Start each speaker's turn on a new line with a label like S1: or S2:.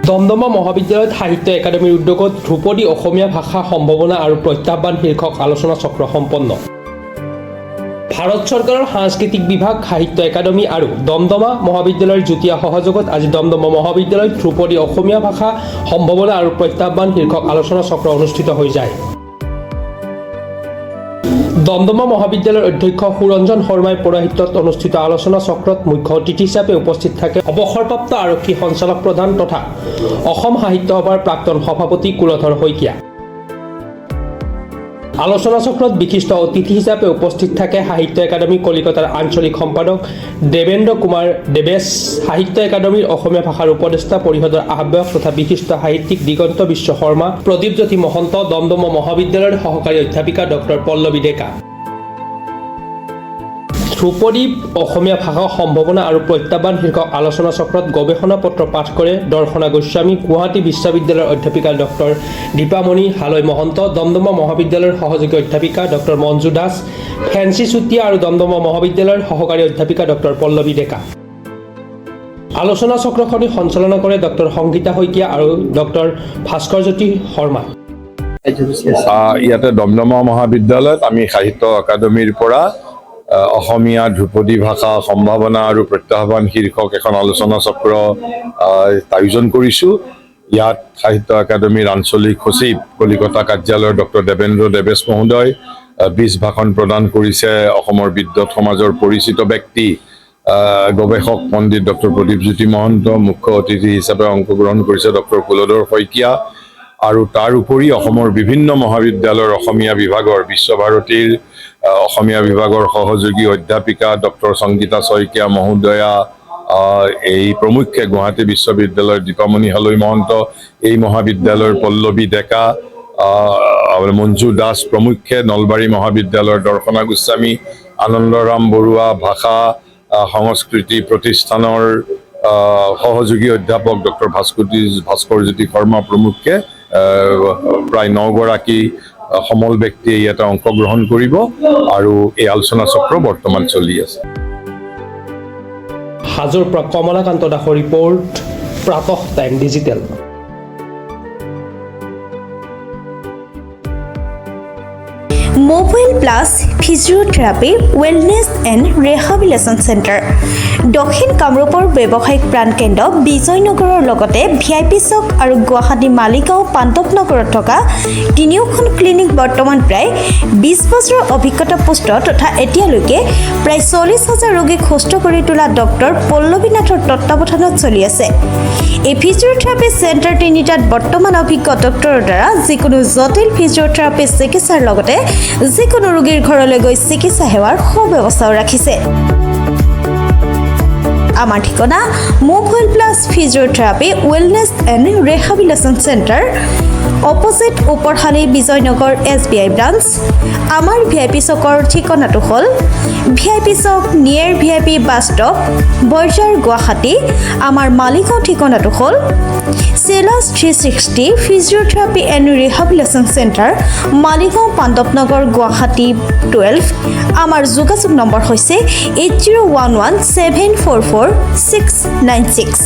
S1: দমদমা মহাবিদ্যালয়ত সাহিত্য একাডেমীৰ উদ্যোগত ধ্ৰুপদী অসমীয়া ভাষা সম্ভাৱনা আৰু প্ৰত্যাহ্বান শীৰ্ষক আলোচনা চক্ৰ সম্পন্ন। ভাৰত চৰকাৰৰ সাংস্কৃতিক বিভাগ, সাহিত্য একাডেমী আৰু দমদমা মহাবিদ্যালয়ৰ যুটীয়া সহযোগত আজি দমদমা মহাবিদ্যালয়ত ধ্ৰুপদী অসমীয়া ভাষা সম্ভাৱনা আৰু প্ৰত্যাহ্বান শীৰ্ষক আলোচনা চক্ৰ অনুষ্ঠিত হৈ যায়। দমদমা মহাবিদ্যালয়ৰ অধ্যক্ষ সুৰঞ্জন শৰ্মাই পৌৰাহিত্যত অনুষ্ঠিত আলোচনা চক্ৰত মুখ্য অতিথি হিচাপে উপস্থিত থাকে অৱসৰপ্ৰাপ্ত আৰক্ষী সঞ্চালক প্ৰধান তথা অসম সাহিত্য সভাৰ প্ৰাক্তন সভাপতি কুলধৰ শইকীয়া। আলোচনা চক্ৰত বিশিষ্ট অতিথি হিচাপে উপস্থিত থাকে সাহিত্য একাডেমী কলিকতাৰ আঞ্চলিক সম্পাদক দেবেন্দ্ৰ কুমাৰ দেৱেশ, সাহিত্য একাডেমীৰ অসমীয়া ভাষাৰ উপদেষ্টা পৰিষদৰ আহ্বায়ক তথা বিশিষ্ট সাহিত্যিক দিগন্ত বিশ্ব শৰ্মা, প্ৰদীপ জ্যোতি মহন্ত, দমদমা মহাবিদ্যালয়ৰ সহকাৰী অধ্যাপিকা ডক্টৰ পল্লৱী ডেকা। ধ্ৰুপদী অসমীয়া ভাষা সম্ভাৱনা আৰু প্ৰত্যাহ্বান শীৰ্ষক আলোচনা চক্ৰত গৱেষণা পত্ৰ পাঠ কৰে দৰ্শনা গোস্বামী, গুৱাহাটী বিশ্ববিদ্যালয়ৰ অধ্যাপিকা ডক্টৰ দীপামণি হালৈ মহন্ত, দমদমা মহাবিদ্যালয়ৰ সহযোগী অধ্যাপিকা ডক্টৰ মঞ্জু দাস, ফেঞ্চি চুতীয়া আৰু দমদমা মহাবিদ্যালয়ৰ সহকাৰী অধ্যাপিকা ডক্টৰ পল্লৱী ডেকা। আলোচনা চক্ৰখনি সঞ্চালনা কৰে ডক্টৰ সংগীতা শইকীয়া আৰু ডক্টৰ ভাস্কৰ জ্যোতি শৰ্মা।
S2: ইয়াতে দমদমা মহাবিদ্যালয়ত আমি সাহিত্য একাডেমীৰ পৰা অসমীয়া ধ্ৰুপদী ভাষা সম্ভাৱনা আৰু প্ৰত্যাহ্বান শীৰ্ষক এখন আলোচনা চক্ৰ আয়োজন কৰিছোঁ। ইয়াত সাহিত্য একাডেমীৰ আঞ্চলিক সচিব কলিকতা কাৰ্যালয়ৰ ডক্টৰ দেবেন্দ্ৰ দেৱেশ মহোদয়, বীজ ভাষণ প্ৰদান কৰিছে অসমৰ বিদ্বৎ সমাজৰ পৰিচিত ব্যক্তি গৱেষক পণ্ডিত ডক্টৰ প্ৰদীপ জ্যোতি মহন্ত, মুখ্য অতিথি হিচাপে অংশগ্ৰহণ কৰিছে ডক্টৰ কুলধৰ শইকীয়া আৰু তাৰ উপৰি অসমৰ বিভিন্ন মহাবিদ্যালয়ৰ অসমীয়া বিভাগৰ বিশ্বভাৰতীৰ অসমীয়া বিভাগৰ সহযোগী অধ্যাপিকা ডক্টৰ সংগীতা শইকীয়া মহোদয়া, এই প্ৰমুখ্যে গুৱাহাটী বিশ্ববিদ্যালয়ৰ দীপামণি হালৈ মহন্ত, এই মহাবিদ্যালয়ৰ পল্লৱী ডেকা, মঞ্জু দাস প্ৰমুখ্যে, নলবাৰী মহাবিদ্যালয়ৰ দৰ্শনা গোস্বামী, আনন্দৰাম বৰুৱা ভাষা সংস্কৃতি প্ৰতিষ্ঠানৰ সহযোগী অধ্যাপক ডক্টৰ ভাস্কৰ জ্যোতি শৰ্মা প্ৰমুখ্যে প্ৰায় 9 গৰাকী সমল ব্যক্তিয়ে ইয়াতে অংশগ্ৰহণ কৰিব আৰু এই আলোচনা চক্ৰ বৰ্তমান চলি আছে।
S1: হাজোৰ পৰা কমলাকান্ত দাসৰ report, Pratah time digital.
S3: Mobile plus physiotherapy wellness and rehabilitation centre, দক্ষিণ কামৰূপৰ ব্যৱসায়িক প্ৰাণকেন্দ্ৰ বিজয়নগৰৰ লগতে VIP চক আৰু গুৱাহাটী মালিগাঁও পাণ্ডৱনগৰত থকা তিনিওখন ক্লিনিক বৰ্তমান প্ৰায় 20 বছৰৰ অভিজ্ঞতা পুষ্ট তথা এতিয়ালৈকে প্ৰায় 40,000 ৰোগীক সুস্থ কৰি তোলা ডক্টৰ পল্লৱী নাথৰ তত্বাৱধানত চলি আছে। এই ফিজিঅ'থেৰাপি চেণ্টাৰ তিনিটাত বৰ্তমান অভিজ্ঞ ডক্টৰৰ দ্বাৰা যিকোনো জটিল ফিজিঅ'থেৰাপি চিকিৎসাৰ লগতে যিকোনো ৰোগীৰ ঘৰলৈ গৈ চিকিৎসা সেৱাৰ সুব্যৱস্থাও ৰাখিছে। আমাৰ ঠিকনা mobile plus physiotherapy wellness and rehabilitation centre, opposite ওপৰশালী বিজয়নগৰ SBI ব্ৰাঞ্চ। আমাৰ VIP চকৰ ঠিকনাটো হ'ল VIP Chowk near VIP bus stop, Borjhar, Guwahati. আমাৰ মালিগাঁও ঠিকনাটো হ'ল চেলাছ 360 physiotherapy and rehabilitation centre, Maligaon Pandavnagar, Guwahati 12। আমাৰ যোগাযোগ নম্বৰ হৈছে 8011744696।